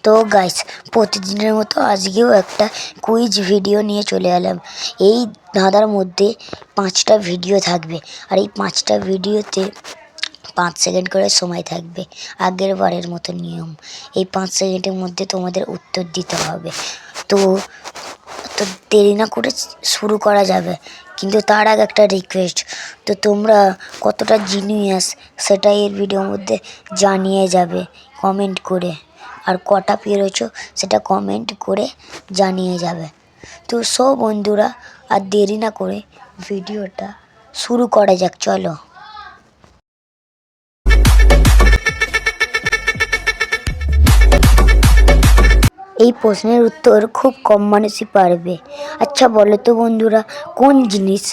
তো গাইস, প্রতিদিনের মতো আজকেও একটা কুইজ ভিডিও নিয়ে চলে এলাম। এই ধাঁধার মধ্যে 5টা ভিডিও থাকবে, আর এই 5টা ভিডিওতে 5 সেকেন্ড করে সময় থাকবে। আগের বারের মতো নিয়ম, এই 5 সেকেন্ডের মধ্যে তোমাদের উত্তর দিতে হবে। তো দেরি না করে শুরু করা যাবে, কিন্তু তার আগে একটা রিকোয়েস্ট, তো তোমরা কতটা জিনিয়াস সেটা এর ভিডিওর মধ্যে জানিয়ে যাবে কমেন্ট করে, আর কটা পেরেছো সেটা কমেন্ট করে জানিয়ে যাবে। তো সব বন্ধুরা আর দেরি না করে ভিডিওটা শুরু করা যাক, চলো। এই প্রশ্নের উত্তর খুব কম মানুষই পারবে। আচ্ছা বলো তো বন্ধুরা, কোন জিনিস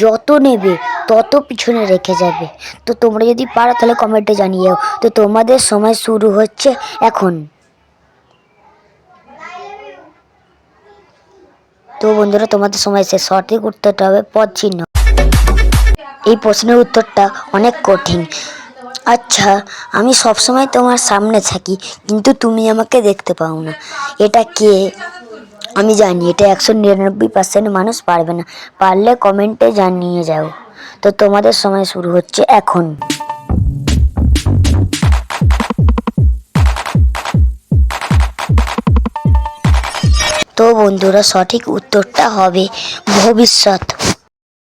যত নেবে তত পিছনে রেখে যাবে? তো তোমরা যদি পারো তাহলে কমেন্টে জানিয়ে দাও। তো তোমাদের সময় শুরু হচ্ছে এখন। তো বন্ধুরা, তোমাদের সময় শেষ। সঠিক উত্তরটা হবে পদ চিহ্ন। এই প্রশ্নের উত্তরটা অনেক কঠিন। আচ্ছা, আমি সবসময় তোমার সামনে থাকি, কিন্তু তুমি আমাকে দেখতে পাও না, এটা কে? আমি জানি এটা 199% মানুষ পারবে না। পারলে কমেন্টে জানিয়ে যাও। তো তোমাদের সময় শুরু হচ্ছে এখন। তো বন্ধুরা, সঠিক উত্তরটা হবে ভবিষ্যৎ।